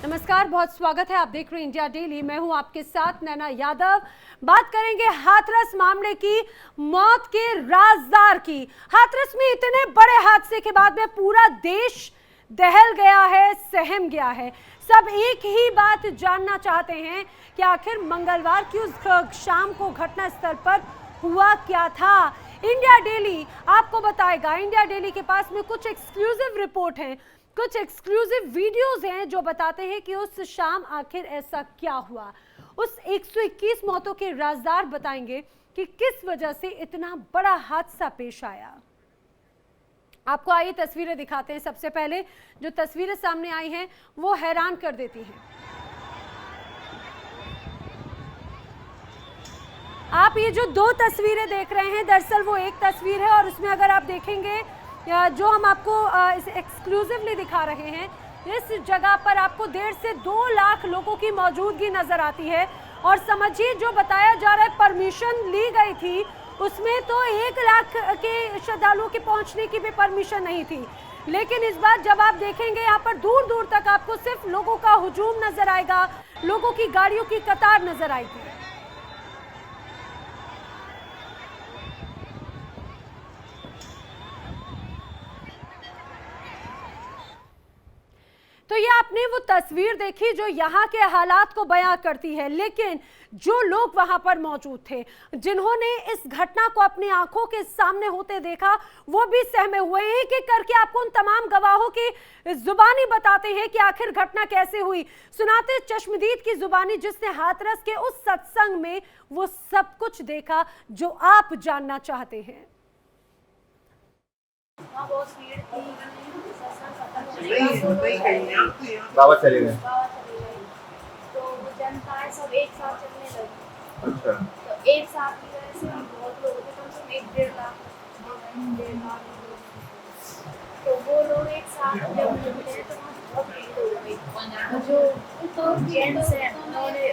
नमस्कार, बहुत स्वागत है। आप देख रहे हैं इंडिया डेली। मैं हूं आपके साथ नैना यादव। बात करेंगे हाथरस मामले की, मौत के राजदार की। हाथरस में इतने बड़े हादसे के बाद में पूरा देश दहल गया है, सहम गया है। सब एक ही बात जानना चाहते हैं कि आखिर मंगलवार की उस शाम को घटना स्थल पर हुआ क्या था। इंडिया डेली आपको बताएगा। इंडिया डेली के पास में कुछ एक्सक्लूसिव रिपोर्ट है, कुछ एक्सक्लूसिव वीडियोस हैं जो बताते हैं कि उस शाम आखिर ऐसा क्या हुआ। उस 121 मौतों के राजदार बताएंगे कि किस वजह से इतना बड़ा हादसा पेश आया। आपको आइए तस्वीरें दिखाते हैं। सबसे पहले जो तस्वीरें सामने आई हैं वो हैरान कर देती हैं। आप ये जो दो तस्वीरें देख रहे हैं, दरअसल वो एक तस्वीर है और उसमें अगर आप देखेंगे जो हम आपको इस एक्सक्लूसिवली दिखा रहे हैं, इस जगह पर आपको 1.5 से 2 लाख लोगों की मौजूदगी नजर आती है। और समझिए जो बताया जा रहा है परमिशन ली गई थी, उसमें तो 1 लाख के श्रद्धालुओं के पहुंचने की भी परमिशन नहीं थी। लेकिन इस बार जब आप देखेंगे यहाँ पर दूर दूर तक आपको सिर्फ लोगों का हुजूम नजर आएगा, लोगों की गाड़ियों की कतार नजर आएगी। तो ये आपने वो तस्वीर देखी जो यहाँ के हालात को बयां करती है। लेकिन जो लोग वहां पर मौजूद थे, जिन्होंने इस घटना को अपनी आंखों के सामने होते देखा, वो भी सहमे हुए। एक एक करके आपको उन तमाम गवाहों की जुबानी बताते हैं कि आखिर घटना कैसे हुई। सुनाते चश्मदीद की जुबानी, जिसने हाथरस के उस सत्संग में वो सब कुछ देखा जो आप जानना चाहते हैं। बाबा चले गए तो जनता है सब एक साथ चलने लगी। अच्छा। तो एक साथ की वजह से हम बहुत लोग थे, कम से कम 1-1.5 लाख, 1.5 लाख लोग। तो वो लोग एक साथ जब मिलते हैं तो वहाँ बहुत भीड़ हो गई। जो तो जेंट्स हैं उन्होंने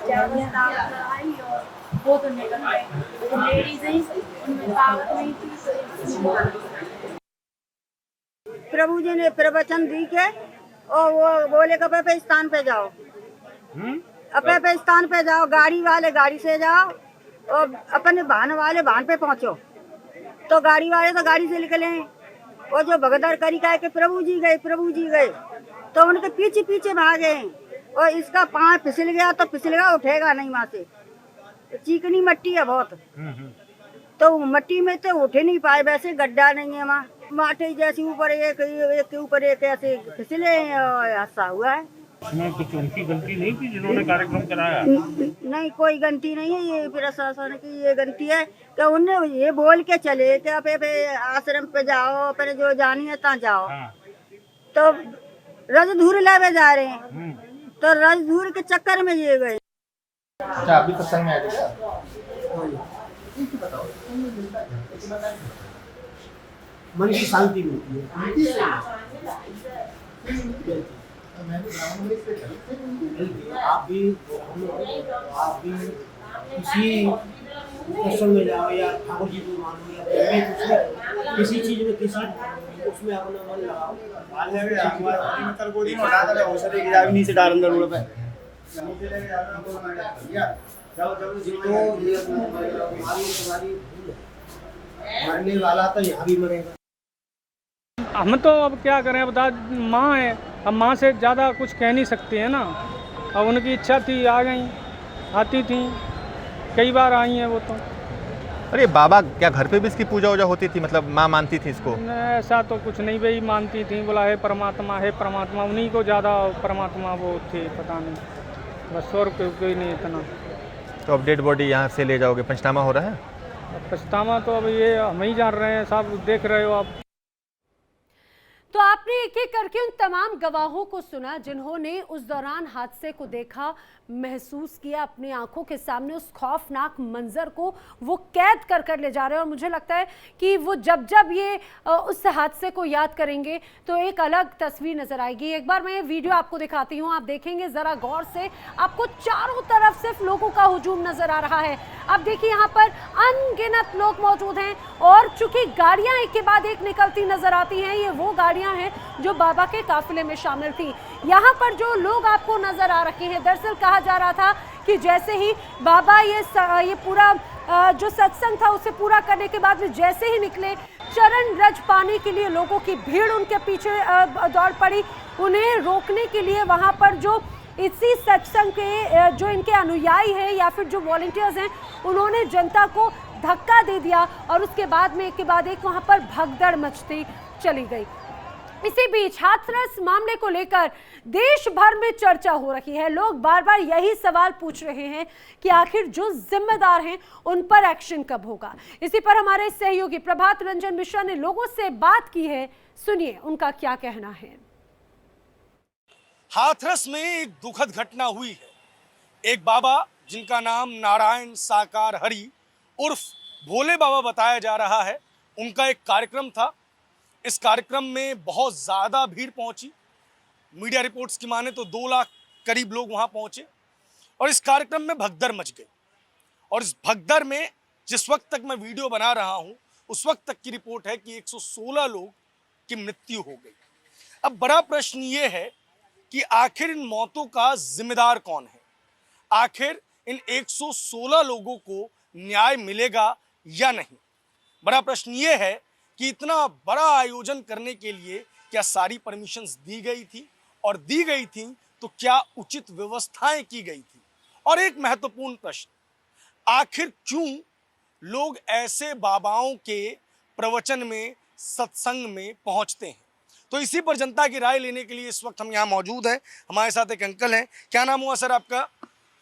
ज़्यादा ताकत लगाई और वो तो निकल गए। तो लेडीज ही उनमें ताकत नहीं थी। प्रभु जी ने प्रवचन दी के और वो बोले कपे पे स्थान पे जाओ, अपने पे स्थान पे जाओ, गाड़ी वाले गाड़ी से जाओ और अपने वाहन वाले वाहन पे पहुंचो। तो गाड़ी वाले तो गाड़ी से निकले और जो भगदड़ करी का है कि प्रभु जी गए, प्रभु जी गए, तो उनके पीछे पीछे भागे और इसका पाँव फिसल गया तो फिसल गया, उठेगा नहीं वहाँ से। चिकनी मट्टी है बहुत, तो मट्टी में तो उठे नहीं पाए, वैसे गड्ढा नहीं है वहाँ। माटे जैसे ऊपर एक के ऊपर एक ऐसे फिसले हादसा हुआ है। इसमें कुछ उनकी गलती नहीं थी जिन्होंने कार्यक्रम कराया? नहीं, कोई गलती नहीं है। ये प्रशासन की ये गलती है कि उन्हें ये बोल के चले कि आप आश्रम पे जाओ, अपने जो जानी है ता जाओ। हाँ। तो रजधूर लावे जा रहे हैं, तो रजधूर के चक्कर में ये गए। अच्छा, अभी सत्संग में आए थे क्या? मन की शांति मिलती है। आप भी किसी प्रसंग में जाओ या ठाकुर जी को मानो या किसी चीज में किसी उसमें अपना मन लगाओ। मरने वाला तो यहाँ भी मरेगा। हम तो अब क्या करें, बता माँ है, अब माँ से ज़्यादा कुछ कह नहीं सकते हैं ना। अब उनकी इच्छा थी, आ गई, आती थी, कई बार आई हैं वो तो। अरे बाबा, क्या घर पे भी इसकी पूजा वूजा होती थी? मतलब माँ मानती थी इसको? ऐसा तो कुछ नहीं भाई, मानती थी, बोला है परमात्मा, उन्हीं को ज़्यादा परमात्मा वो थे, पता नहीं, बस और कोई नहीं इतना। तो अब डेड बॉडी यहाँ से ले जाओगे? पंचनामा हो रहा है? पछतावा तो अब ये हम ही जान रहे हैं साहब, देख रहे हो आप। तो आपने एक एक करके उन तमाम गवाहों को सुना जिन्होंने उस दौरान हादसे को देखा, महसूस किया, अपनी आंखों के सामने उस खौफनाक मंजर को वो कैद कर कर ले जा रहे हैं। और मुझे लगता है कि वो जब जब ये उस हादसे को याद करेंगे तो एक अलग तस्वीर नजर आएगी। एक बार मैं ये वीडियो आपको दिखाती हूँ, आप देखेंगे जरा गौर से, आपको चारों तरफ सिर्फ लोगों का हुजूम नजर आ रहा है। अब देखिए यहाँ पर अनगिनत लोग मौजूद हैं और चूंकि गाड़ियां एक के बाद एक निकलती नजर आती हैं, ये वो गाड़ियां लड़कियां हैं जो बाबा के काफिले में शामिल थी। यहाँ पर जो लोग आपको नजर आ रहे हैं, दरअसल कहा जा रहा था कि जैसे ही बाबा ये पूरा जो सत्संग था उसे पूरा करने के बाद में जैसे ही निकले, चरण रज पाने के लिए लोगों की भीड़ उनके पीछे दौड़ पड़ी। उन्हें रोकने के लिए वहां पर जो इसी सत्संग के जो इनके अनुयायी हैं या फिर जो वॉलंटियर्स हैं, उन्होंने जनता को धक्का दे दिया और उसके बाद में एक के बाद एक वहां पर भगदड़ मचती चली गई। इसी बीच हाथरस मामले को लेकर देश भर में चर्चा हो रही है। लोग बार बार यही सवाल पूछ रहे हैं कि आखिर जो जिम्मेदार हैं उन पर एक्शन कब होगा। इसी पर हमारे सहयोगी प्रभात रंजन मिश्रा ने लोगों से बात की है, सुनिए उनका क्या कहना है। हाथरस में एक दुखद घटना हुई है। एक बाबा जिनका नाम नारायण साकार हरि उर्फ भोले बाबा बताया जा रहा है, उनका एक कार्यक्रम था। इस कार्यक्रम में बहुत ज़्यादा भीड़ पहुंची। मीडिया रिपोर्ट्स की माने तो 2 लाख करीब लोग वहां पहुंचे और इस कार्यक्रम में भगदड़ मच गई। और इस भगदड़ में जिस वक्त तक मैं वीडियो बना रहा हूं, उस वक्त तक की रिपोर्ट है कि 116 लोग की मृत्यु हो गई। अब बड़ा प्रश्न ये है कि आखिर इन मौतों का जिम्मेदार कौन है? आखिर इन 116 लोगों को न्याय मिलेगा या नहीं? बड़ा प्रश्न ये है कि इतना बड़ा आयोजन करने के लिए क्या सारी परमिशंस दी गई थी, और दी गई थी तो क्या उचित व्यवस्थाएं की गई थी? और एक महत्वपूर्ण प्रश्न, आखिर क्यों लोग ऐसे बाबाओं के प्रवचन में, सत्संग में पहुंचते हैं? तो इसी पर जनता की राय लेने के लिए इस वक्त हम यहाँ मौजूद हैं। हमारे साथ एक अंकल हैं। क्या नाम हुआ सर आपका?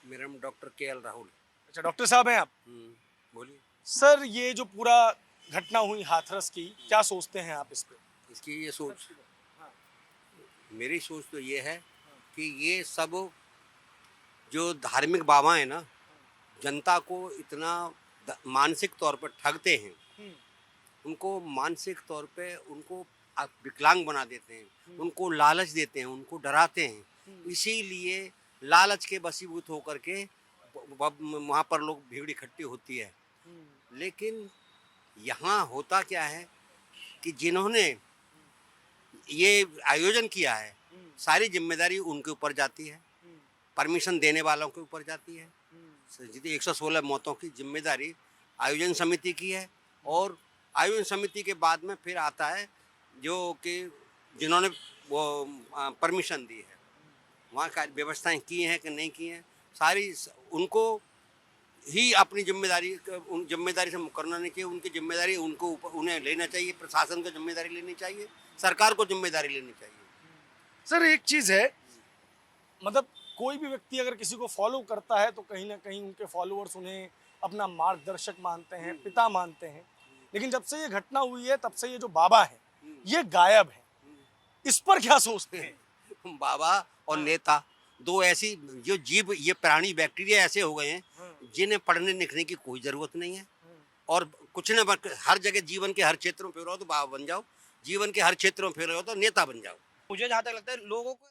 मेरा नाम डॉक्टर KL राहुल। अच्छा, डॉक्टर साहब हैं आप? बोलिए सर, ये जो पूरा घटना हुई हाथरस की, क्या सोचते हैं आप इस पे? इसकी ये सोच, मेरी सोच तो ये है कि ये सब जो धार्मिक बाबा हैं ना, जनता को इतना मानसिक तौर पर ठगते हैं, उनको मानसिक तौर पे उनको विकलांग बना देते हैं, उनको लालच देते हैं, उनको डराते हैं। इसीलिए लालच के वशीभूत होकर के वहाँ पर लोग भीड़ इकट्ठी होती है। लेकिन यहाँ होता क्या है कि जिन्होंने ये आयोजन किया है, सारी जिम्मेदारी उनके ऊपर जाती है, परमिशन देने वालों के ऊपर जाती है। 116 मौतों की जिम्मेदारी आयोजन समिति की है, और आयोजन समिति के बाद में फिर आता है जो कि जिन्होंने वो परमिशन दी है, वहाँ का व्यवस्थाएं की हैं कि नहीं की हैं, सारी उनको ही अपनी जिम्मेदारी से मुकरना नहीं चाहिए। उनकी जिम्मेदारी उनको उन्हें लेना चाहिए, प्रशासन को जिम्मेदारी लेनी चाहिए, सरकार को जिम्मेदारी लेनी चाहिए। सर, एक चीज़ है, मतलब कोई भी व्यक्ति अगर किसी को फॉलो करता है तो कहीं ना कहीं उनके फॉलोअर्स उन्हें अपना मार्गदर्शक मानते हैं, पिता मानते हैं। लेकिन जब से ये घटना हुई है, तब से ये जो बाबा है ये गायब है। इस पर क्या सोचते हैं? बाबा और नेता दो ऐसी जो जीव, ये प्राणी बैक्टीरिया ऐसे हो गए हैं जिन्हें पढ़ने लिखने की कोई ज़रूरत नहीं है, और कुछ न हर जगह जीवन के हर क्षेत्रों में फिर रहो तो बाबा बन जाओ, जीवन के हर क्षेत्रों में फिर रहो तो नेता बन जाओ। मुझे जहाँ तक लगता है लोगों को,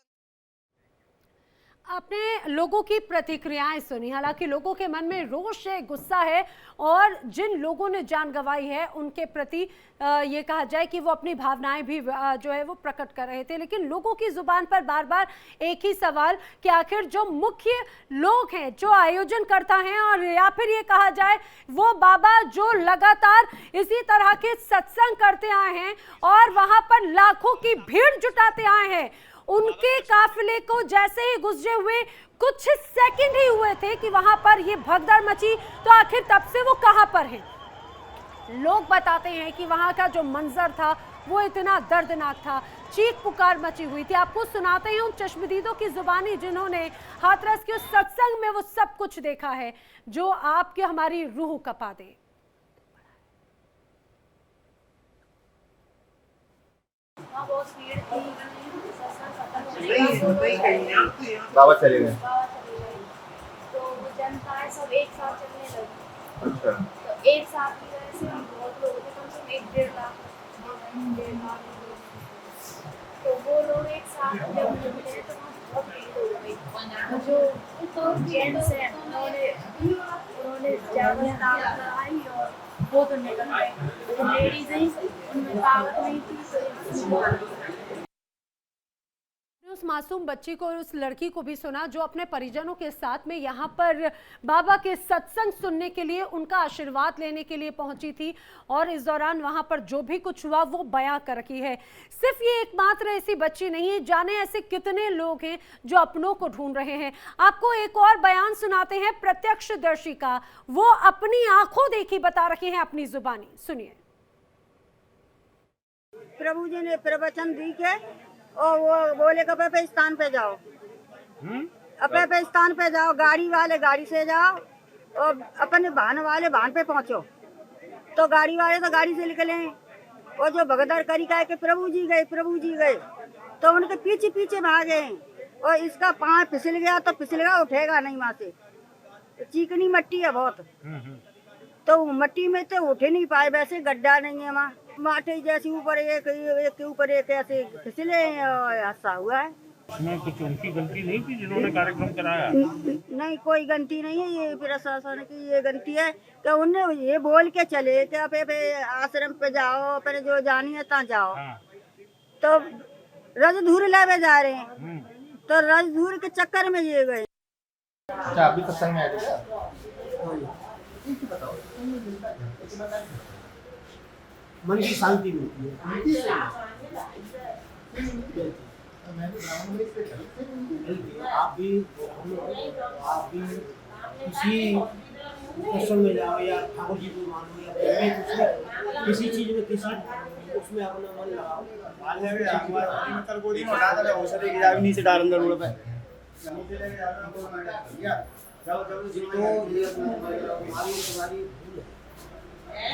आपने लोगों की प्रतिक्रियाएं सुनी। हालांकि लोगों के मन में रोष है, गुस्सा है, और जिन लोगों ने जान गंवाई है उनके प्रति ये कहा जाए कि वो अपनी भावनाएं भी जो है वो प्रकट कर रहे थे। लेकिन लोगों की जुबान पर बार बार एक ही सवाल कि आखिर जो मुख्य लोग हैं, जो आयोजन करता है, और या फिर ये कहा जाए वो बाबा जो लगातार इसी तरह के सत्संग करते आए हैं और वहां पर लाखों की भीड़ जुटाते आए हैं, उनके काफिले को जैसे ही गुजरे हुए कुछ सेकंड ही हुए थे कि वहां पर ये भगदड़ मची, तो आखिर तब से वो कहां पर हैं? लोग बताते हैं कि वहां का जो मंजर था वो इतना दर्दनाक था, चीख पुकार मची हुई थी। आपको सुनाते हैं उन चश्मदीदों की जुबानी जिन्होंने हाथरस के उस सत्संग में वो सब कुछ देखा है जो आपकी हमारी रूह कपा दे। वहाँ बहुत भीड़ थी, बाबा चले गए। तो वो जनता है सब एक साथ चलने लगी। अच्छा। तो एक साथ की वजह से हम बहुत लोग थे, कम से कम 1-1.5 लाख, 1.5 लाख लोग। तो वो लोग एक साथ जब मिलते हैं तो वहाँ बहुत भीड़ हो गई। जो जेंट्स हैं उन्होंने ज़्यादा ताकत लगाई और वो तो निकल गए। जो लेडीज हैं उनमें ताकत नहीं थी, तो उस मासूम बच्ची को और उस लड़की को भी सुना जो अपने परिजनों के साथ में यहाँ पर बाबा के सत्संग सुनने के लिए, उनका आशीर्वाद लेने के लिए पहुंची थी और इस दौरान वहां पर जो भी कुछ हुआ वो बयां कर रखी है। सिर्फ ये एकमात्र ऐसी बच्ची नहीं है, जाने ऐसे कितने लोग हैं जो अपनों को ढूंढ रहे हैं। आपको एक और बयान सुनाते हैं प्रत्यक्षदर्शी का, वो अपनी आंखों देखी बता रहे हैं अपनी जुबानी, सुनिए। प्रभु जी ने प्रवचन दी के और वो बोले कपे पे स्थान पे जाओ, अपने पे स्थान पे जाओ, गाड़ी वाले गाड़ी से जाओ और अपने वाहन वाले वाहन पे पहुंचो। तो गाड़ी वाले तो गाड़ी से निकले और जो भगदड़ करी का है कि प्रभु जी गए, प्रभु जी गए, तो उनके पीछे पीछे भागे और इसका पाँव फिसल गया तो फिसल गया, उठेगा नहीं वहाँ से, चिकनी मट्टी है बहुत, तो मट्टी में तो उठे नहीं पाए, वैसे गड्ढा नहीं है वहाँ, माटी जैसे ऊपर एक के ऊपर एक ऐसे फिसले हादसा हुआ है। इसमें कुछ उनकी गलती नहीं थी जिन्होंने कार्यक्रम कराया? नहीं, कोई गलती नहीं है, ये प्रशासन की ये गलती है कि उन्हें ये बोल के चले कि आप आश्रम पे जाओ, अपने जो जानी है ता जाओ। हाँ। तो रजधूर लावे जा रहे हैं, तो रजधूर के चक्कर में ये गए। अच्छा, अभी सत्संग में आए मन की शांति मिलती है। आप भी किसी प्रसंग में जाओ या ठाकुर जी को मानो या किसी चीज में किसी उसमें अपना मन लगाओ।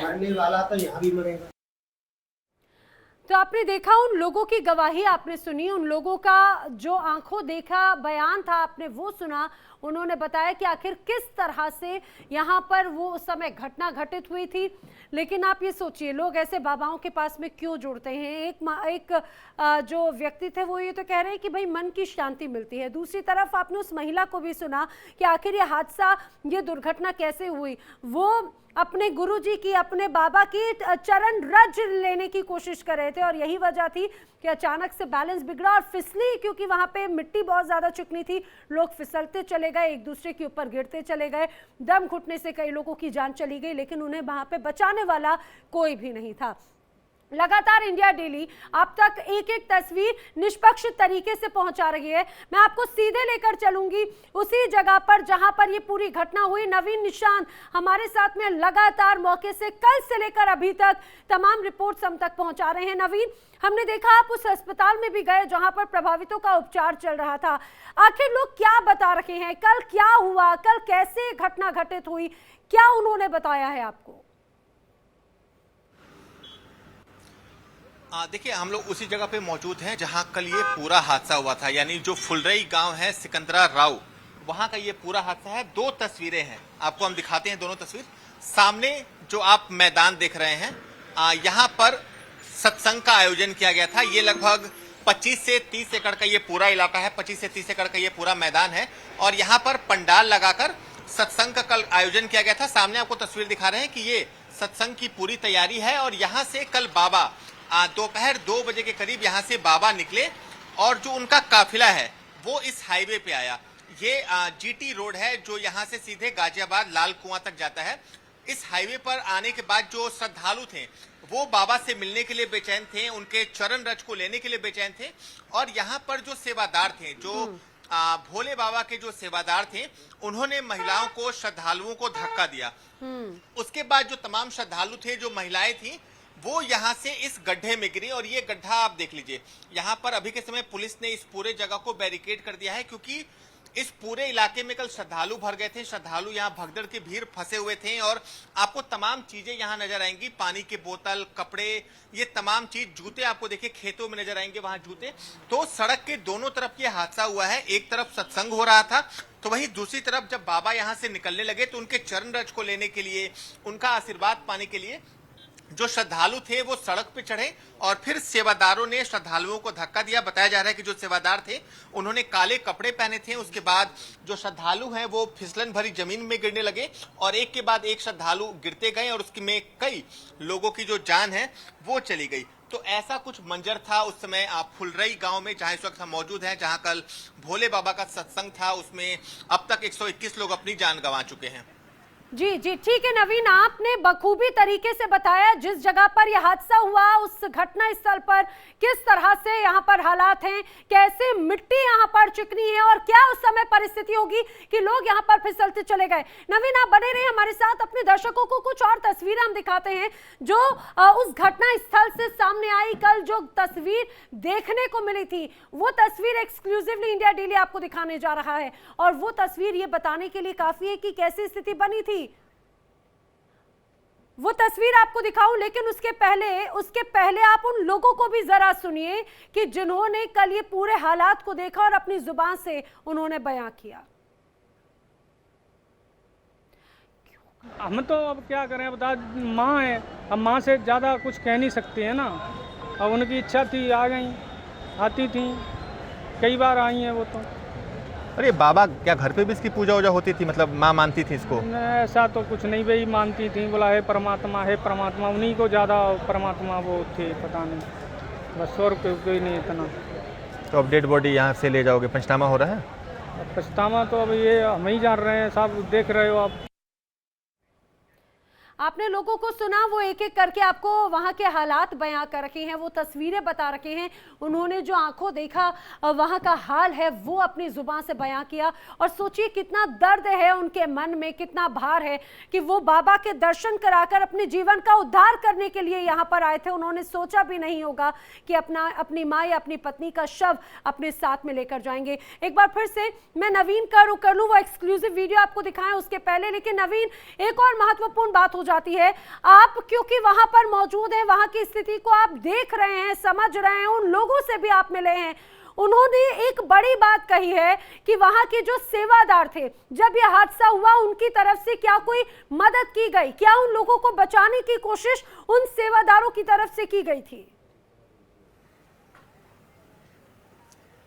मरने वाला तो यहाँ भी मरेगा। तो आपने देखा, उन लोगों की गवाही आपने सुनी, उन लोगों का जो आंखों देखा बयान था आपने वो सुना। उन्होंने बताया कि आखिर किस तरह से यहाँ पर वो उस समय घटना घटित हुई थी। लेकिन आप ये सोचिए, लोग ऐसे बाबाओं के पास में क्यों जुड़ते हैं? एक जो व्यक्ति थे वो ये तो कह रहे हैं कि भाई मन की शांति मिलती है। दूसरी तरफ आपने उस महिला को भी सुना कि आखिर ये हादसा, ये दुर्घटना कैसे हुई। वो अपने गुरुजी की, अपने बाबा की चरण रज लेने की कोशिश कर रहे थे और यही वजह थी कि अचानक से बैलेंस बिगड़ा और फिसली, क्योंकि वहां पे मिट्टी बहुत ज्यादा चिकनी थी। लोग फिसलते चले गए, एक दूसरे के ऊपर गिरते चले गए, दम घुटने से कई लोगों की जान चली गई, लेकिन उन्हें वहां पे बचाने वाला कोई भी नहीं था। लगातार इंडिया डेली आप तक एक एक तस्वीर निष्पक्ष तरीके से पहुंचा रही है। मैं आपको सीधे लेकर चलूंगी उसी जगह पर जहां पर ये पूरी घटना हुई। नवीन निशांत हमारे साथ में लगातार मौके से कल से लेकर अभी तक तमाम रिपोर्ट्स हम तक पहुंचा रहे हैं। नवीन, हमने देखा आप उस अस्पताल में भी गए जहां पर प्रभावितों का उपचार चल रहा था। आखिर लोग क्या बता रहे हैं, कल क्या हुआ, कल कैसे घटना घटित हुई, क्या उन्होंने बताया है आपको? देखिए, हम लोग उसी जगह पे मौजूद हैं जहां कल ये पूरा हादसा हुआ था, यानी जो फुलरई गांव है सिकंदरा राव, वहां का ये पूरा हादसा है। दो तस्वीरें हैं, आपको हम दिखाते हैं दोनों तस्वीर। सामने जो आप मैदान देख रहे हैं, यहां पर सत्संग का आयोजन किया गया था। ये लगभग 25 से 30 एकड़ का ये पूरा इलाका है, 25 से 30 एकड़ का ये पूरा मैदान है और यहाँ पर पंडाल लगाकर सत्संग का कल आयोजन किया गया था। सामने आपको तस्वीर दिखा रहे हैं कि ये सत्संग की पूरी तैयारी है और यहाँ से कल बाबा दोपहर 2 बजे के करीब यहाँ से बाबा निकले और जो उनका काफिला है वो इस हाईवे पे आया। ये जीटी रोड है जो यहाँ से सीधे गाजियाबाद लाल कुआं तक जाता है। इस हाईवे पर आने के बाद जो श्रद्धालु थे वो बाबा से मिलने के लिए बेचैन थे, उनके चरण रज को लेने के लिए बेचैन थे और यहाँ पर जो सेवादार थे, जो भोले बाबा के जो सेवादार थे, उन्होंने महिलाओं को, श्रद्धालुओं को धक्का दिया। उसके बाद जो तमाम श्रद्धालु थे, जो महिलाएं थी, वो यहाँ से इस गड्ढे में गिरी और ये गड्ढा आप देख लीजिए। यहाँ पर अभी के समय पुलिस ने इस पूरे जगह को बैरिकेड कर दिया है क्योंकि इस पूरे इलाके में कल श्रद्धालु भर गए थे। श्रद्धालु यहाँ भगदड़ के भीड़ फंसे हुए थे और आपको तमाम चीजें यहाँ नजर आएंगी, पानी की बोतल, कपड़े, ये तमाम चीज, जूते आपको देखिए खेतों में नजर आएंगे वहां जूते। तो सड़क के दोनों तरफ ये हादसा हुआ है। एक तरफ सत्संग हो रहा था तो वहीं दूसरी तरफ जब बाबा यहाँ से निकलने लगे तो उनके चरण रज को लेने के लिए, उनका आशीर्वाद पाने के लिए जो श्रद्धालु थे वो सड़क पे चढ़े और फिर सेवादारों ने श्रद्धालुओं को धक्का दिया। बताया जा रहा है कि जो सेवादार थे उन्होंने काले कपड़े पहने थे। उसके बाद जो श्रद्धालु हैं वो फिसलन भरी जमीन में गिरने लगे और एक के बाद एक श्रद्धालु गिरते गए और उसमें कई लोगों की जो जान है वो चली गई। तो ऐसा कुछ मंजर था उस समय आप फुलरई गांव में, जहां इस वक्त हम मौजूद हैं, जहां कल भोले बाबा का सत्संग था। उसमें अब तक 121 लोग अपनी जान गंवा चुके हैं। जी जी ठीक है नवीन, आपने बखूबी तरीके से बताया जिस जगह पर यह हादसा हुआ, उस घटना स्थल पर किस तरह से यहाँ पर हालात हैं, कैसे मिट्टी यहाँ पर चिकनी है और क्या उस समय परिस्थिति होगी कि लोग यहाँ पर फिसलते चले गए। नवीन आप बने रहे हमारे साथ, अपने दर्शकों को कुछ और तस्वीरें हम दिखाते हैं जो उस घटना स्थल से सामने आई। कल जो तस्वीर देखने को मिली थी वो तस्वीर एक्सक्लूसिवली इंडिया डेली आपको दिखाने जा रहा है और वो तस्वीर ये बताने के लिए काफी है कि कैसी स्थिति बनी थी। वो तस्वीर आपको दिखाऊं, लेकिन उसके पहले आप उन लोगों को भी जरा सुनिए कि जिन्होंने कल ये पूरे हालात को देखा और अपनी जुबान से उन्होंने बयां किया। हम तो अब क्या करें, बता माँ है, अब माँ से ज़्यादा कुछ कह नहीं सकते हैं ना। अब उनकी इच्छा थी, आ गई, आती थी, कई बार आई हैं वो तो। अरे बाबा क्या घर पे भी इसकी पूजा वूजा होती थी, मतलब माँ मानती थी इसको? ऐसा तो कुछ नहीं, वही मानती थी, बोला है परमात्मा, उन्हीं को ज़्यादा परमात्मा वो थे, पता नहीं, बस और कोई नहीं इतना। तो अब डेड बॉडी यहाँ से ले जाओगे, पंचनामा हो रहा है? पछतावा तो अब ये हम ही जान रहे हैं, साहब देख रहे हो आप। आपने लोगों को सुना, वो एक एक करके आपको वहां के हालात बयां कर रखे हैं, वो तस्वीरें बता रखे हैं, उन्होंने जो आंखों देखा वहां का हाल है वो अपनी जुबान से बयां किया। और सोचिए कितना दर्द है उनके मन में, कितना भार है कि वो बाबा के दर्शन कराकर अपने जीवन का उद्धार करने के लिए यहाँ पर आए थे। उन्होंने सोचा भी नहीं होगा कि अपनी माँ या अपनी पत्नी का शव अपने साथ में लेकर जाएंगे। एक बार फिर से मैं नवीन का रुख कर लूँ, वो एक्सक्लूसिव वीडियो आपको दिखाएं उसके पहले, लेकिन नवीन एक और महत्वपूर्ण बात हो जाती है, आप क्योंकि वहां पर मौजूद हैं, वहां की स्थिति को आप देख रहे हैं, समझ रहे हैं, उन लोगों से भी आप मिले हैं। उन्होंने एक बड़ी बात कही है कि वहां के जो सेवादार थे, जब यह हादसा हुआ उनकी तरफ से क्या कोई मदद की गई, क्या उन लोगों को बचाने की कोशिश उन सेवादारों की तरफ से की गई थी?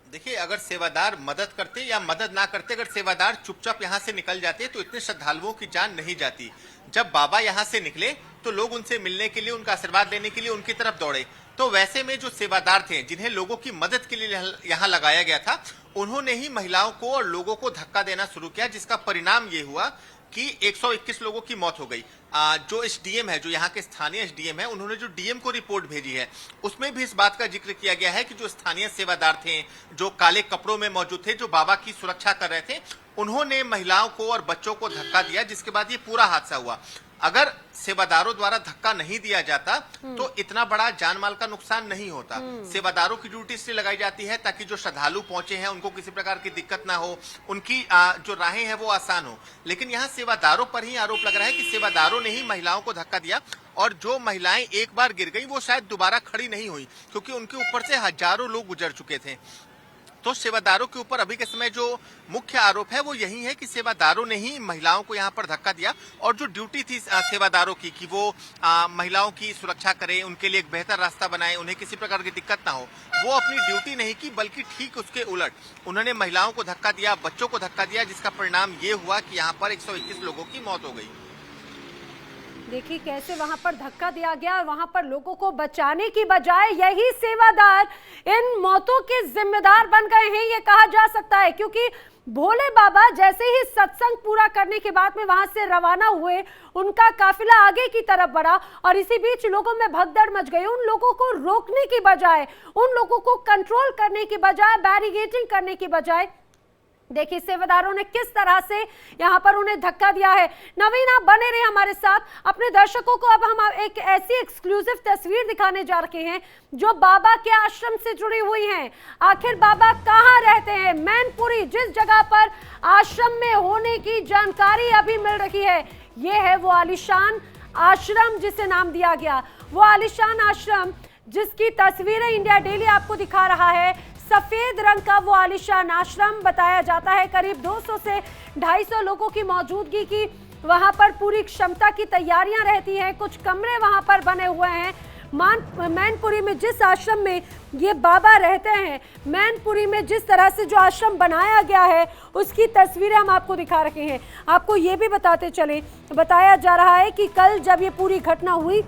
देखिए, अगर सेवादार मदद करते या मदद ना करते, अगर सेवादार चुपचाप यहाँ से निकल जाते तो इतने श्रद्धालुओं की जान नहीं जाती। जब बाबा यहाँ से निकले तो लोग उनसे मिलने के लिए, उनका आशीर्वाद लेने के लिए उनकी तरफ दौड़े। तो वैसे में जो सेवादार थे, जिन्हें लोगों की मदद के लिए यहाँ लगाया गया था, उन्होंने ही महिलाओं को और लोगों को धक्का देना शुरू किया, जिसका परिणाम ये हुआ कि 121 लोगों की मौत हो गई। जो एसडीएम है, जो यहाँ के स्थानीय एसडीएम है, उन्होंने जो डीएम को रिपोर्ट भेजी है उसमें भी इस बात का जिक्र किया गया है कि जो स्थानीय सेवादार थे, जो काले कपड़ों में मौजूद थे, जो बाबा की सुरक्षा कर रहे थे, उन्होंने महिलाओं को और बच्चों को धक्का दिया, जिसके बाद ये पूरा हादसा हुआ। अगर सेवादारों द्वारा धक्का नहीं दिया जाता तो इतना बड़ा जान माल का नुकसान नहीं होता। सेवादारों की ड्यूटी इसलिए लगाई जाती है ताकि जो श्रद्धालु पहुंचे हैं उनको किसी प्रकार की दिक्कत ना हो, उनकी जो राहें हैं वो आसान हो। लेकिन यहाँ सेवादारों पर ही आरोप लग रहा है कि सेवादारों ने ही महिलाओं को धक्का दिया और जो महिलाएं एक बार गिर गई वो शायद दोबारा खड़ी नहीं हुई, क्योंकि उनके ऊपर से हजारों लोग गुजर चुके थे। तो सेवादारों के ऊपर अभी के समय जो मुख्य आरोप है वो यही है कि सेवादारों ने ही महिलाओं को यहाँ पर धक्का दिया और जो ड्यूटी थी सेवादारों की कि वो महिलाओं की सुरक्षा करें, उनके लिए एक बेहतर रास्ता बनाए, उन्हें किसी प्रकार की दिक्कत ना हो, वो अपनी ड्यूटी नहीं की, बल्कि ठीक उसके उलट उन्होंने महिलाओं को धक्का दिया, बच्चों को धक्का दिया, जिसका परिणाम ये हुआ कि यहाँ पर 121 लोगों की मौत हो गई। देखिए कैसे वहां पर धक्का दिया गया, वहां पर लोगों को बचाने की बजाय यही सेवादार इन मौतों के जिम्मेदार बन गए हैं, ये कहा जा सकता है। क्योंकि भोले बाबा जैसे ही सत्संग पूरा करने के बाद में वहां से रवाना हुए, उनका काफिला आगे की तरफ बढ़ा और इसी बीच लोगों में भगदड़ मच गई। उन लोगों को रोकने की बजाय, उन लोगों को कंट्रोल करने की बजाय, बैरिकेडिंग करने की बजाय, देखिए सेवादारों ने किस तरह से यहाँ पर उन्हें धक्का दिया है। नवीन आप बने रहे हमारे साथ, अपने दर्शकों को अब हम एक ऐसी एक्सक्लूसिव तस्वीर दिखाने जा रहे हैं जो बाबा के आश्रम से जुड़ी हुई हैं। आखिर बाबा कहाँ रहते हैं? मैनपुरी, जिस जगह पर आश्रम में होने की जानकारी अभी मिल रही है, ये है वो आलीशान आश्रम जिसे नाम दिया गया, वो आलीशान आश्रम जिसकी तस्वीरें इंडिया डेली आपको दिखा रहा है। सफेद रंग का वो आलीशान आश्रम, बताया जाता है करीब 200 से 250 लोगों की मौजूदगी की वहां पर पूरी क्षमता की तैयारियां रहती हैं। कुछ कमरे वहां पर बने हुए हैं। मैनपुरी में जिस आश्रम में ये बाबा रहते हैं, मैनपुरी में जिस तरह से जो आश्रम बनाया गया है उसकी तस्वीरें हम आपको दिखा रहे हैं। आपको ये भी बताते चले, बताया जा रहा है कि कल जब ये पूरी घटना हुई,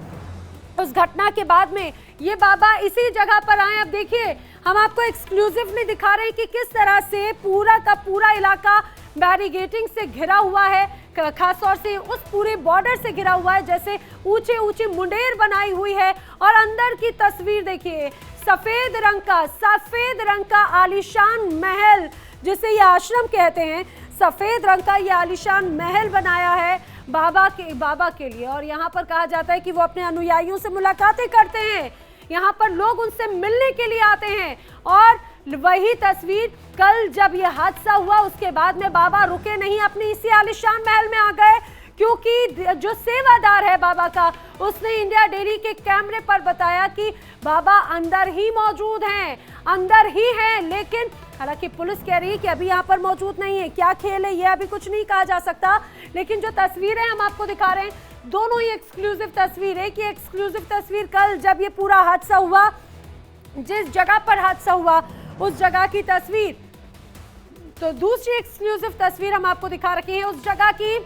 उस घटना के बाद में ये बाबा इसी जगह पर आए। अब देखिए हम आपको एक्सक्लूसिवली दिखा रहे हैं कि किस तरह से पूरा का पूरा इलाका बैरिगेटिंग से घिरा हुआ है, खास तौर से उस पूरे बॉर्डर से घिरा हुआ है, जैसे ऊंचे ऊंचे मुंडेर बनाई हुई है। और अंदर की तस्वीर देखिए, सफेद रंग का आलीशान महल, जिसे ये आश्रम कहते हैं, सफेद रंग का ये आलीशान महल बनाया है बाबा के लिए। और यहाँ पर कहा जाता है कि वो अपने अनुयायियों से मुलाकातें करते हैं, यहाँ पर लोग उनसे मिलने के लिए आते हैं। और वही तस्वीर कल जब ये हादसा हुआ उसके बाद में बाबा रुके नहीं, अपनी इसी आलीशान महल में आ गए, क्योंकि जो सेवादार है बाबा का, उसने इंडिया डेली के कैमरे पर बताया कि बाबा अंदर ही मौजूद हैं, अंदर ही हैं। लेकिन हालांकि पुलिस कह रही है कि अभी यहाँ पर मौजूद नहीं है, क्या खेल है ये अभी कुछ नहीं कहा जा सकता। लेकिन जो तस्वीरें हम आपको दिखा रहे हैं, दोनों ही एक्सक्लूसिव तस्वीर है। कि एक्सक्लूसिव तस्वीर कल जब ये पूरा हादसा हुआ, जिस जगह पर हादसा हुआ उस जगह की तस्वीर, तो दूसरी एक्सक्लूसिव तस्वीर हम आपको दिखा रखे हैं उस जगह की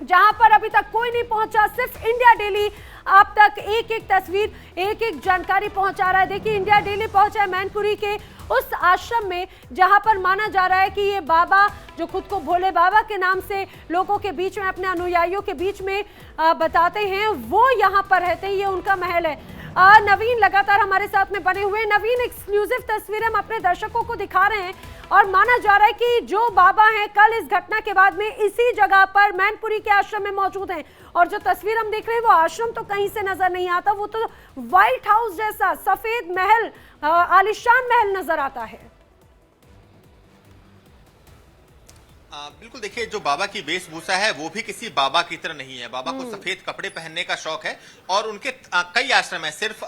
जहां पर अभी तक कोई नहीं पहुंचा। सिर्फ इंडिया डेली आप तक एक एक तस्वीर, एक एक जानकारी पहुंचा रहा है। देखिए इंडिया डेली पहुंचा है मैनपुरी के उस आश्रम में जहां पर माना जा रहा है कि ये बाबा, जो खुद को भोले बाबा के नाम से लोगों के बीच में, अपने अनुयायियों के बीच में बताते हैं, वो यहां पर रहते हैं, ये उनका महल है। नवीन लगातार हमारे साथ में बने हुए। नवीन, एक्सक्लूसिव तस्वीरें हम अपने दर्शकों को दिखा रहे हैं और माना जा रहा है कि जो बाबा हैं कल इस घटना के बाद में इसी जगह पर मैनपुरी के आश्रम में मौजूद हैं। और जो तस्वीर हम देख रहे हैं वो आश्रम तो कहीं से नजर नहीं आता, वो तो व्हाइट हाउस जैसा सफेद महल, आलीशान महल नजर आता है। बिल्कुल, देखिए जो बाबा की वेशभूषा है वो भी किसी बाबा की तरह नहीं है। बाबा को सफेद कपड़े पहनने का शौक है और उनके कई आश्रम है, सिर्फ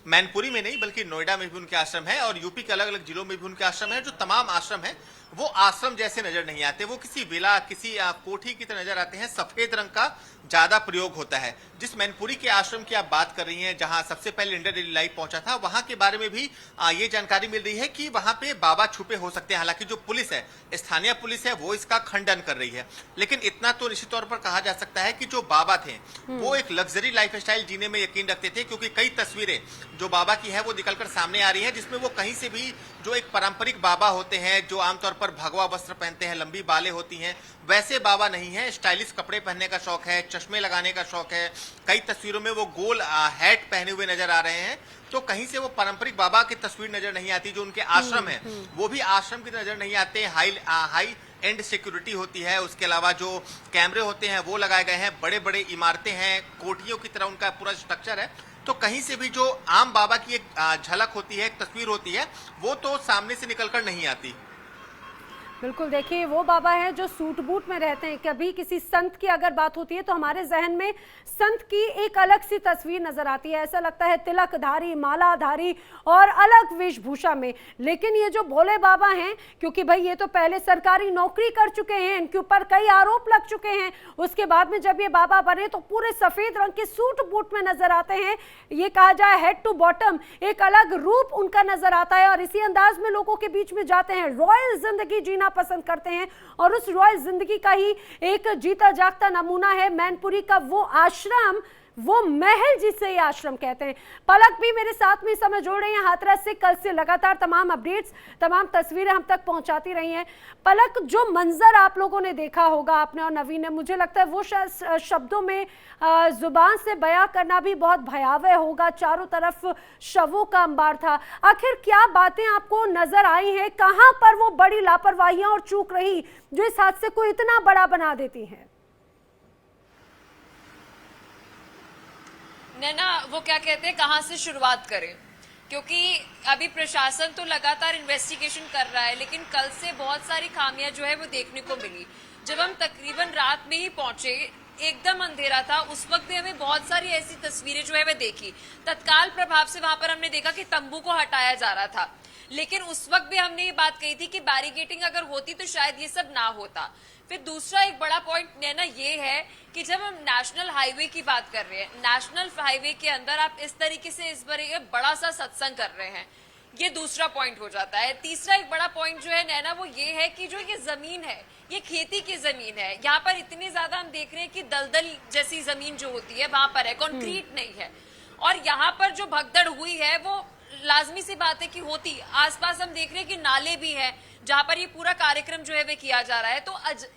मैनपुरी में नहीं बल्कि नोएडा में भी उनके आश्रम है और यूपी के अलग अलग जिलों में भी उनके आश्रम है। जो तमाम आश्रम है वो आश्रम जैसे नजर नहीं आते, वो किसी विला, किसी कोठी की तरह नजर आते हैं। सफेद रंग का ज्यादा प्रयोग होता है। जिस मैनपुरी के आश्रम की आप बात कर रही हैं, जहां सबसे पहले इंडिया डेली लाइव पहुंचा था, वहां के बारे में भी ये जानकारी मिल रही है कि वहां पे बाबा छुपे हो सकते हैं। हालांकि जो पुलिस है, स्थानीय पुलिस है, वो इसका खंडन कर रही है। लेकिन इतना तो निश्चित तौर पर कहा जा सकता है कि जो बाबा थे वो एक लग्जरी लाइफस्टाइल जीने में यकीन रखते थे, क्योंकि कई तस्वीरें जो बाबा की है वो निकलकर सामने आ रही है, जिसमें वो कहीं से भी जो एक पारंपरिक बाबा होते हैं, जो आमतौर पर भगवा वस्त्र पहनते हैं, लंबी बालें होती हैं, वैसे बाबा नहीं है। स्टाइलिश कपड़े पहनने का शौक है, चश्मे लगाने का शौक है। कई तस्वीरों में वो गोल हैट पहने हुए नजर आ रहे हैं। तो कहीं से वो पारंपरिक बाबा की तस्वीर नजर नहीं आती। जो उनके आश्रम है वो भी आश्रम की नजर नहीं आते। हाई एंड सिक्योरिटी होती है, उसके अलावा जो कैमरे होते हैं वो लगाए गए हैं, बड़े बड़े इमारतें हैं, कोठियों की तरह उनका पूरा स्ट्रक्चर है। तो कहीं से भी जो आम बाबा की एक झलक होती है, एक तस्वीर होती है, वो तो सामने से निकलकर नहीं आती। बिल्कुल, देखिए वो बाबा हैं जो सूट बूट में रहते हैं। कभी किसी संत की अगर बात होती है तो हमारे जहन में संत की एक अलग सी तस्वीर नजर आती है, ऐसा लगता है तिलकधारी, मालाधारी और अलग वेशभूषा में। लेकिन ये जो भोले बाबा हैं, क्योंकि भाई ये तो पहले सरकारी नौकरी कर चुके हैं, इनके ऊपर कई आरोप लग चुके हैं, उसके बाद में जब ये बाबा बने तो पूरे सफेद रंग के सूट बूट में नजर आते हैं। ये कहा जाए हेड टू बॉटम एक अलग रूप उनका नजर आता है और इसी अंदाज में लोगों के बीच में जाते हैं, रॉयल जिंदगी जीना पसंद करते हैं। और उस रॉयल जिंदगी का ही एक जीता जागता नमूना है मैनपुरी का वो आश्रम, वो महल जिसे ये आश्रम कहते हैं। पलक भी मेरे साथ में समय जोड़ रही हैं हाथरस से। कल से लगातार तमाम अपडेट्स, तमाम तस्वीरें हम तक पहुंचाती रही हैं। पलक, जो मंजर आप लोगों ने देखा होगा, आपने और नवीन ने, मुझे लगता है वो शब्दों में जुबान से बयां करना भी बहुत भयावह होगा। चारों तरफ शवों का अंबार था। आखिर क्या बातें आपको नजर आई हैं? कहां पर वो बड़ी लापरवाहियां और चूक रही जो इस हादसे को इतना बड़ा बना देती हैं? नैना, वो क्या कहते हैं, कहां से शुरुआत करें, क्योंकि अभी प्रशासन तो लगातार इन्वेस्टिगेशन कर रहा है, लेकिन कल से बहुत सारी खामियां जो है वो देखने को मिली। जब हम तकरीबन रात में ही पहुंचे, एकदम अंधेरा था, उस वक्त भी हमें बहुत सारी ऐसी तस्वीरें जो है वह देखी। तत्काल प्रभाव से वहां पर हमने देखा कि तंबू को हटाया जा रहा था, लेकिन उस वक्त भी हमने ये बात कही थी कि बैरिकेडिंग अगर होती तो शायद ये सब ना होता। फिर दूसरा एक बड़ा पॉइंट नैना ये है कि जब हम नेशनल हाईवे की बात कर रहे हैं, नेशनल हाईवे के अंदर आप इस तरीके से इस बार बड़ा सा सत्संग कर रहे हैं, ये दूसरा पॉइंट हो जाता है। तीसरा एक बड़ा पॉइंट जो है नैना वो ये है कि जो ये जमीन है, ये खेती की जमीन है। यहाँ पर इतनी ज्यादा हम देख रहे हैं कि दलदल जैसी जमीन जो होती है वहां पर है, कंक्रीट नहीं है। और यहाँ पर जो भगदड़ हुई है वो लाजमी सी बात है कि होती। आसपास हम देख रहे हैं कि नाले भी हैं जहां पर ये पूरा कार्यक्रम जो है वो किया जा रहा है, तो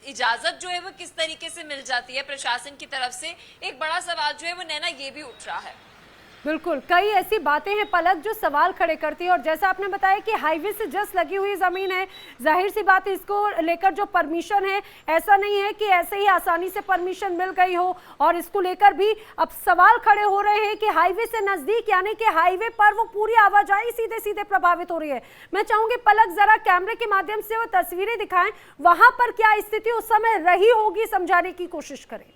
इजाजत जो है वो किस तरीके से मिल जाती है प्रशासन की तरफ से, एक बड़ा सवाल जो है वो नैना ये भी उठ रहा है। बिल्कुल, कई ऐसी बातें हैं पलक जो सवाल खड़े करती है। और जैसा आपने बताया कि हाईवे से जस्ट लगी हुई जमीन है, जाहिर सी बात है इसको लेकर जो परमिशन है, ऐसा नहीं है कि ऐसे ही आसानी से परमिशन मिल गई हो। और इसको लेकर भी अब सवाल खड़े हो रहे हैं कि हाईवे से नजदीक, यानी कि हाईवे पर वो पूरी आवाजाही सीधे सीधे प्रभावित हो रही है। मैं चाहूंगी पलक जरा कैमरे के माध्यम से वो तस्वीरें दिखाएं, वहां पर क्या स्थिति उस समय रही होगी समझाने की कोशिश करें।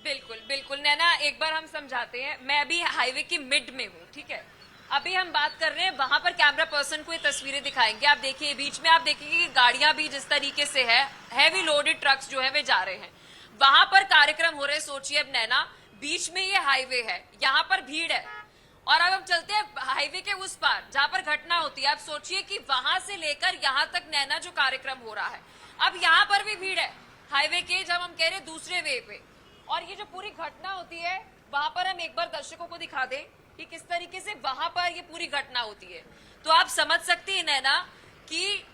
बिल्कुल बिल्कुल नैना, एक बार हम समझाते हैं। मैं अभी हाईवे की मिड में हूँ, ठीक है। अभी हम बात कर रहे हैं, वहां पर कैमरा पर्सन को ये तस्वीरें दिखाएंगे। आप देखिए बीच में आप देखेंगे कि गाड़ियां भी जिस तरीके से है, हैवी लोडेड ट्रक्स जो है वे जा रहे हैं। वहां पर कार्यक्रम हो रहे, सोचिए अब नैना, बीच में ये हाईवे है, यहाँ पर भीड़ है। और अब हम चलते हैं हाईवे के उस पार जहां पर घटना होती है। आप सोचिए कि वहां से लेकर यहाँ तक नैना जो कार्यक्रम हो रहा है, अब यहाँ पर भी भीड़ है हाईवे के, जब हम कह रहे दूसरे वे पे। और ये जो पूरी घटना होती है वहां पर हम एक बार दर्शकों को दिखा दें कि किस तरीके से वहां पर ये पूरी घटना होती है, तो आप समझ सकती हैं नैना कि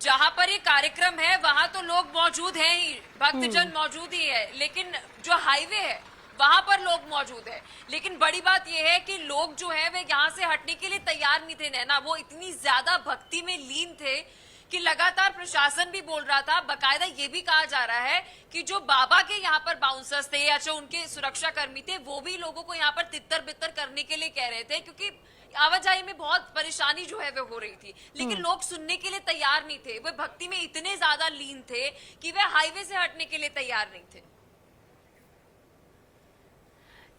जहां पर ये कार्यक्रम है वहां तो लोग मौजूद हैं ही, भक्तजन मौजूद ही है, लेकिन जो हाईवे है वहां पर लोग मौजूद है। लेकिन बड़ी बात यह है कि लोग जो है वे यहाँ से हटने के लिए तैयार नहीं थे नैना। वो इतनी ज्यादा भक्ति में लीन थे कि लगातार प्रशासन भी बोल रहा था, बकायदा ये भी कहा जा रहा है कि जो बाबा के यहाँ पर बाउंसर्स थे या जो उनके सुरक्षा कर्मी थे, वो भी लोगों को यहाँ पर तितर बितर करने के लिए कह रहे थे, क्योंकि आवाजाही में बहुत परेशानी जो है वो हो रही थी। लेकिन लोग सुनने के लिए तैयार नहीं थे। वे भक्ति में इतने ज्यादा लीन थे कि वे हाईवे से हटने के लिए तैयार नहीं थे।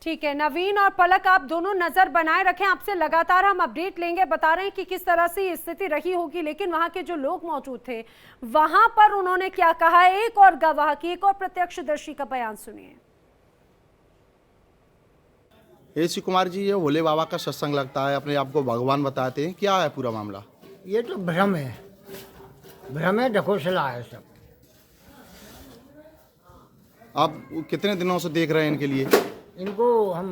ठीक है नवीन और पलक, आप दोनों नजर बनाए रखें, आपसे लगातार हम अपडेट लेंगे। बता रहे हैं कि किस तरह से स्थिति रही होगी, लेकिन वहां के जो लोग मौजूद थे वहां पर उन्होंने क्या कहा है, एक और गवाह की, एक और प्रत्यक्षदर्शी का बयान सुनिए। एसी कुमार जी, ये भोले बाबा का सत्संग लगता है, अपने आप को भगवान बताते हैं, क्या है पूरा मामला? ये तो भ्रम है, भ्रम है, ढकोसला है सब। आप कितने दिनों से देख रहे हैं इनके लिए? इनको हम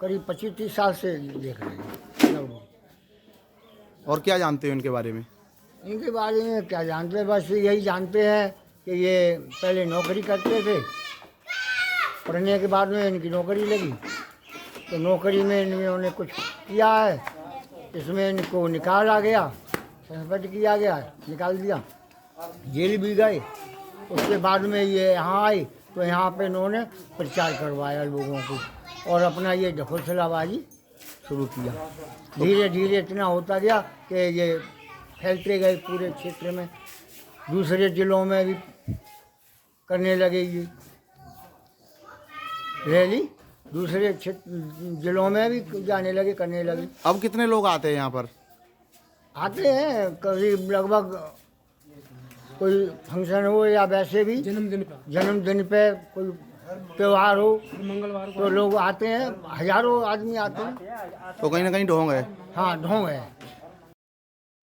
करीब 25-30 साल से देख रहे हैं। और क्या जानते हैं इनके बारे में? इनके बारे में क्या जानते हैं, बस यही जानते हैं कि ये पहले नौकरी करते थे, पढ़ने के बाद में इनकी नौकरी लगी, तो नौकरी में इन्होंने कुछ किया है, इसमें इनको निकाला गया, सस्पेंड किया गया, निकाल दिया, जेल भी गए। उसके बाद में ये यहाँ आए तो यहाँ पे इन्होंने प्रचार करवाया लोगों को और अपना ये ढकोसलाबाजी शुरू किया। धीरे धीरे इतना होता गया कि ये फैलते गए पूरे क्षेत्र में, दूसरे जिलों में भी करने लगे ये रैली, दूसरे जिलों में भी जाने लगे, करने लगे। अब कितने लोग आते हैं यहाँ पर? आते हैं करीब लगभग, कोई फंक्शन हो या वैसे भी जन्मदिन पे कोई त्योहार हो, मंगलवार तो लोग आते हैं, हजारों आदमी आते हैं। तो कहीं ना कहीं ढोंग है। हाँ, ढोंग है।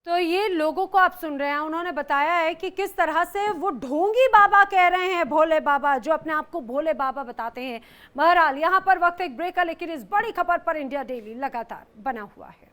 तो ये लोगों को आप सुन रहे हैं, उन्होंने बताया है कि किस तरह से वो ढोंगी बाबा कह रहे हैं, भोले बाबा, जो अपने आप को भोले बाबा बताते हैं। बहरहाल यहाँ पर वक्त एक ब्रेक का, लेकिन इस बड़ी खबर पर इंडिया डेली लगातार बना हुआ है।